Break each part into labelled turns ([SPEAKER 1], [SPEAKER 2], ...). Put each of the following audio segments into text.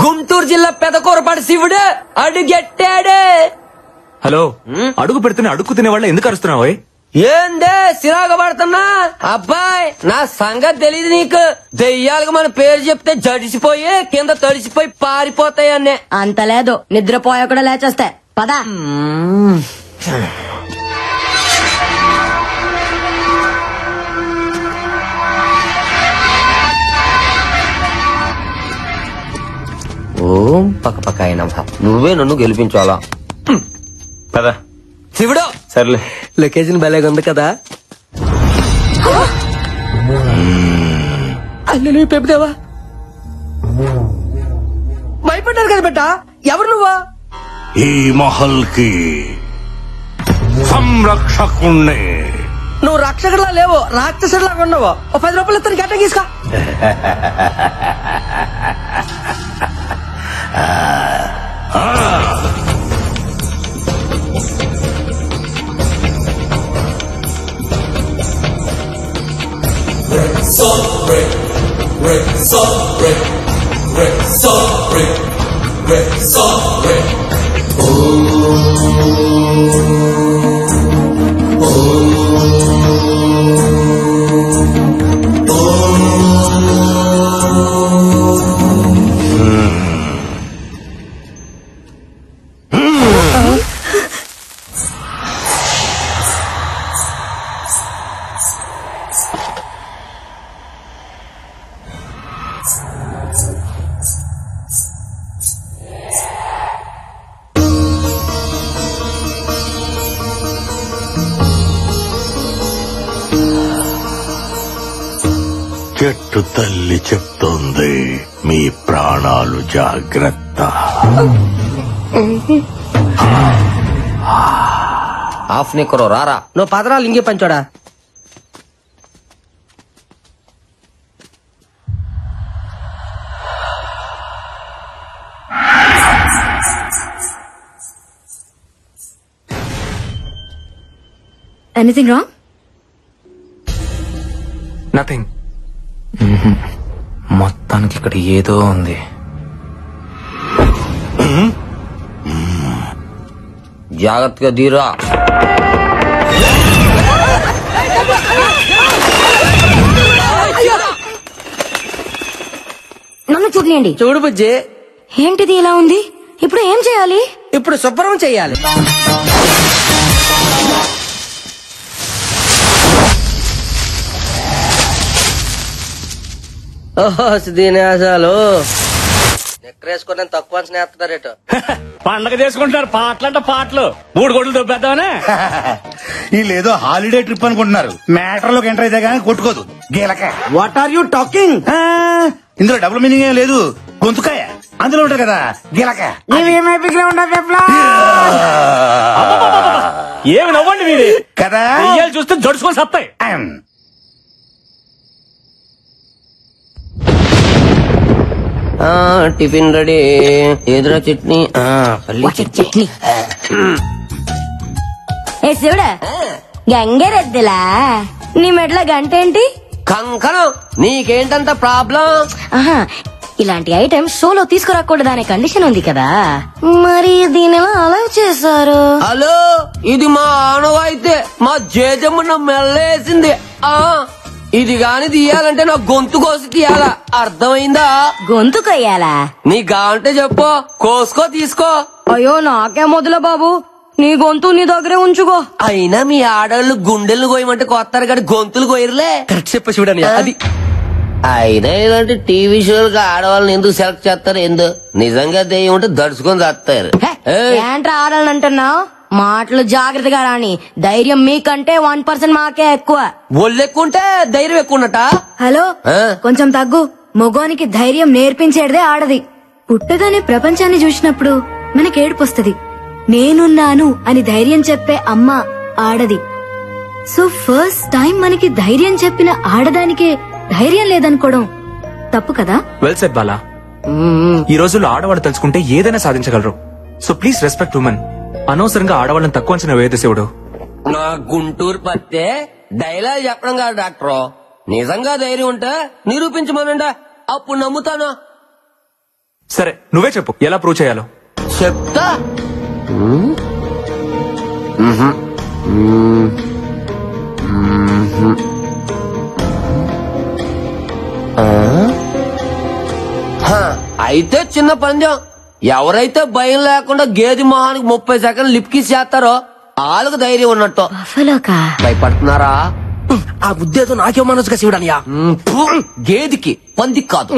[SPEAKER 1] గుంటూరు జిల్లా పెదకూరపాటి శివుడు అడుగెట్టాడు.
[SPEAKER 2] హలో, అడుగు పెడుతున్న అడుగు తినే వాళ్ళ ఎందుకు అరుస్తున్నావు?
[SPEAKER 1] ఏందే సిరాగ పడుతున్నా? అబ్బాయి నా సంగతి తెలీదు నీకు. దెయ్యాలకు మన పేరు చెప్తే జడిసిపోయి కింద తడిసిపోయి పారిపోతాయి అన్నే.
[SPEAKER 3] అంత లేదు, నిద్రపోయా కూడా లేచేస్తా. పదా
[SPEAKER 1] ఓం పక్క పక్క అయినా నువ్వే నన్ను గెలిపించాలా
[SPEAKER 2] కదా
[SPEAKER 1] శివుడు.
[SPEAKER 2] సర్లే,
[SPEAKER 1] లొకేషన్ భలేగా ఉంది కదా. అల్లు పెప్పుదేవా భయపడ్డారు కదా బిడ్డ. ఎవరు నువ్వా?
[SPEAKER 4] ఈ మహల్ కి సంరక్షకుణ్ణి.
[SPEAKER 1] నువ్వు రక్షకుడిలా లేవు, రాక్షసుడిలాగా ఉన్నావు. ఓ 10 రూపాయలు ఇస్తాను, గట్ట తీసుకో.
[SPEAKER 4] చెట్టు తల్లి చెప్తోంది, మీ ప్రాణాలు జాగ్రత్త.
[SPEAKER 1] ఆఫ్ నిక్కరో రారా. నువ్వు పదరాలు ఇంకే పంచోడా.
[SPEAKER 3] Anything wrong?
[SPEAKER 2] నథింగ్. మొత్తానికి ఇక్కడ ఏదో ఉంది.
[SPEAKER 1] జాగ్రత్తగా దీరా.
[SPEAKER 3] నన్ను చూడలేండి.
[SPEAKER 1] చూడు బుజ్జి,
[SPEAKER 3] ఏంటిది ఇలా ఉంది? ఇప్పుడు ఏం చేయాలి?
[SPEAKER 1] ఇప్పుడు శుభ్రం చెయ్యాలి. ఓహో దీనేసాలు నెక్కరేసుకుని తక్కువ స్నేహితుడారేట.
[SPEAKER 5] పండగ చేసుకుంటున్నారు, పాటలంట పాటలు. 3 కోట్లు దొబ్బేద్దామనే.
[SPEAKER 6] వీళ్ళేదో హాలిడే ట్రిప్ అనుకుంటున్నారు. మ్యాటర్ లోకి ఎంటర్ అయితే గానీ కొట్టుకోదు గీలక.
[SPEAKER 5] What are you talking?
[SPEAKER 6] ఇందులో డబుల్ మీనింగ్ ఏం లేదు, గొంతుకాయ అందులో ఉంటారు కదా గీలక.
[SPEAKER 5] ఏమి నవ్వండి మీరు
[SPEAKER 6] కదా,
[SPEAKER 5] చూస్తే జడుచుకొని సత్తాయి.
[SPEAKER 1] Tiffin ready. ఎదురా చట్నీ, పల్లి చట్నీ.
[SPEAKER 3] ఏ శివుడా, గంగరెద్దులా నీ మెట్ల గంట ఏంటి?
[SPEAKER 1] కంకణం. నీకేంటంత ప్రాబ్లం?
[SPEAKER 3] ఆహా, ఇలాంటి ఐటమ్ షోలో తీసుకురాకూడదు అనే కండిషన్ ఉంది కదా, మరి దీని ఎలా అలౌ చేశారు?
[SPEAKER 1] హలో, ఇది మా ఆనవాయితే. మా జేజమ్మ మెల్లేసింది. ఇది గాని తీయాలంటే నా గొంతు కోసి తీయాలా, అర్థమైందా?
[SPEAKER 3] గొంతు కొయ్యాలా?
[SPEAKER 1] నీ గాంటే చెప్పు, కోసుకో తీసుకో.
[SPEAKER 3] అయ్యో నాకే మొదల బాబు, నీ గొంతు నీ దగ్గరే ఉంచుకో.
[SPEAKER 1] అయినా మీ ఆడవాళ్ళు గుండెలు కోయమంటే కొత్తారు కానీ గొంతులు కోయరులే. కరెక్ట్ చెప్ప చూడని అది. అయినా ఇలాంటి టీవీ షోలకు ఆడవాళ్ళని ఎందుకు సెలెక్ట్ చేస్తారు? ఎందు నిజంగా దెయ్యం ఉంటే దడుచుకొని చేస్తారు.
[SPEAKER 3] ఏంట్రా ఆడాలని అంటున్నావు? మాటలు జాగ్రత్తగా రాని. ధైర్యం మీకంటే 1% మాకే ఎక్కువ.
[SPEAKER 1] ఒళ్ళెక్కుంటే ధైర్యం ఎక్కువ ఉన్నట.
[SPEAKER 3] హలో, కొంచెం తగ్గు. మగోనికి ధైర్యం నేర్పించేదే ఆడది. పుట్టగానే ప్రపంచాన్ని చూసినప్పుడు మనకి ఏడుపొస్తది. నేనున్నాను అని ధైర్యం చెప్పే అమ్మ ఆడది. సో ఫస్ట్ టైం మనకి ధైర్యం చెప్పిన ఆడదానికే ధైర్యం లేదనుకోవడం తప్పు కదా?
[SPEAKER 2] Well said Bala. ఈ రోజుల్లో ఆడవాళ్ళు తెలుసుకుంటే ఏదైనా సాధించగలరు. So please respect women. అనవసరంగా ఆడవాళ్ళని తక్కువ అంచనా వేయదు శివుడు.
[SPEAKER 1] నా గుంటూరు పత్తే డైలాగ్ చెప్పడం కాదు డాక్టర్. నిజంగా ధైర్యం ఉంటే నిరూపించమనండి, అప్పుడు నమ్ముతాను.
[SPEAKER 2] సరే నువ్వే చెప్పు ఎలా ప్రూవ్ చేయాలో.
[SPEAKER 1] చెప్తా. అయితే చిన్న పందెం. ఎవరైతే భయం లేకుండా గేది మొహానికి 30 సెకండ్లు లిప్కిస్ చేస్తారో వాళ్ళకు ధైర్యం ఉన్నట్టు.
[SPEAKER 3] బఫలోకా
[SPEAKER 1] భయపడుతున్నారా?
[SPEAKER 7] ఆ ఉద్దేశం నాకే మనసుగా శివుడనియా.
[SPEAKER 1] గేదికి పందికి కాదు.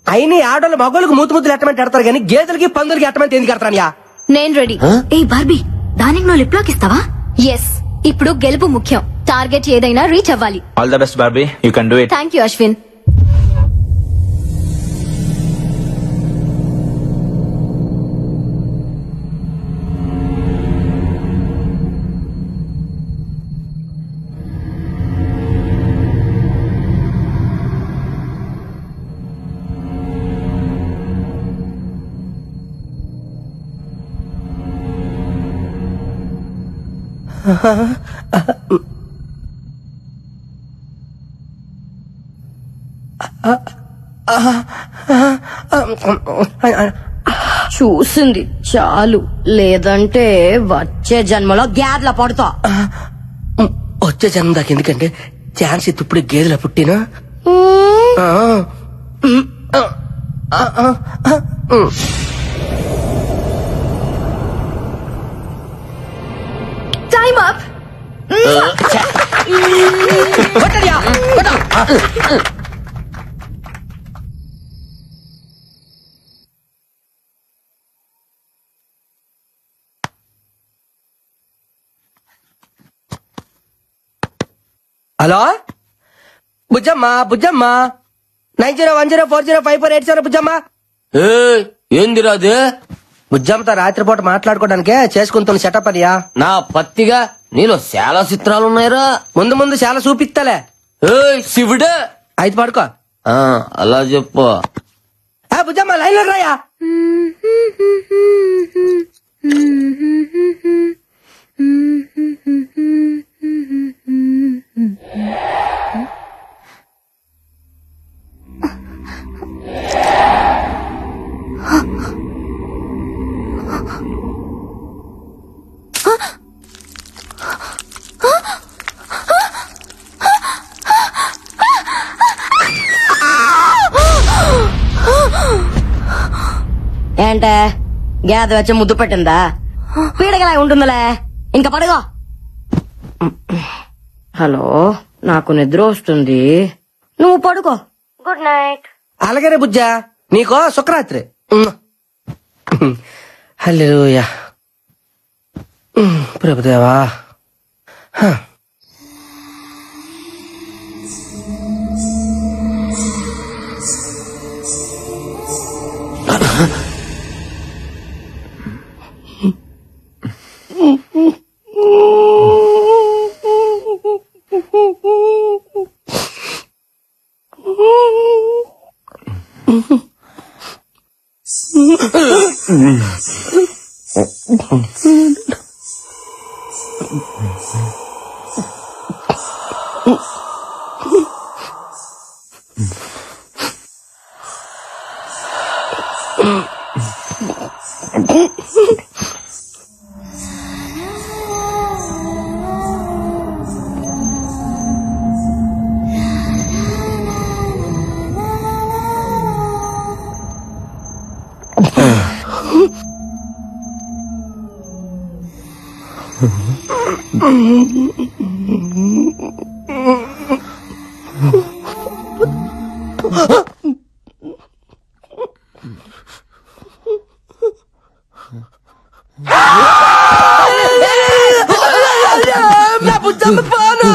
[SPEAKER 7] అయినా ఆడోళ్ళు మగోళ్ళకి ముద్దులు ఎట్టమంటే ఎడతారు కానీ గేదెలకి పందులకి ఎట్టమంటే ఎందుకు ఎడతారనియా?
[SPEAKER 3] నేను రెడీ. ఏ బార్బీ, దానికి నువ్వు లిప్ లాక్ ఇస్తావా? ఎస్. ఇప్పుడు గెలుపు ముఖ్యం. టార్గెట్ ఏదైనా రీచ్ అవ్వాలి.
[SPEAKER 2] All the best Barbie, you can do it.
[SPEAKER 3] Thank you Ashwin.
[SPEAKER 8] చూసింది చాలు, లేదంటే వచ్చే జన్మలో గ్యార్ల పడతా.
[SPEAKER 7] వచ్చే జన్మ దాకా ఎందుకంటే ఛాన్స్ ఇప్పుడు గేదెల పుట్టినా.
[SPEAKER 3] Time up.
[SPEAKER 7] Hello Bujjamma, Bujjamma 9010405487 Bujjamma.
[SPEAKER 1] ఏందిరా అదే?
[SPEAKER 7] బుజ్జమ్మతో రాత్రిపూట మాట్లాడుకోవడానికే చేసుకుంటున్న సెటప్ అనియా.
[SPEAKER 1] నా పత్తిగా నీలో చాలా చిత్రాలు ఉన్నాయిరా.
[SPEAKER 7] ముందు ముందు చాలా చూపిస్తాలే.
[SPEAKER 1] శివుడే.
[SPEAKER 7] అయితే పడుకో.
[SPEAKER 1] అలా చెప్పు.
[SPEAKER 7] బుజ్జమ్మ లైన్ లో రాయా.
[SPEAKER 8] ఏంటే గేద వచ్చి ముద్దు పెట్టిందా? పీడగలా ఉంటుందిలే, ఇంకా పడుకో. హలో, నాకు నిద్ర వస్తుంది, నువ్వు పడుకో. Good night.
[SPEAKER 7] అలాగే బుజ్జా, నీకో శుక్రరాత్రి. హల్లెలూయా. ప్రభుదేవా. నా బుజ్జమ్మ పాను.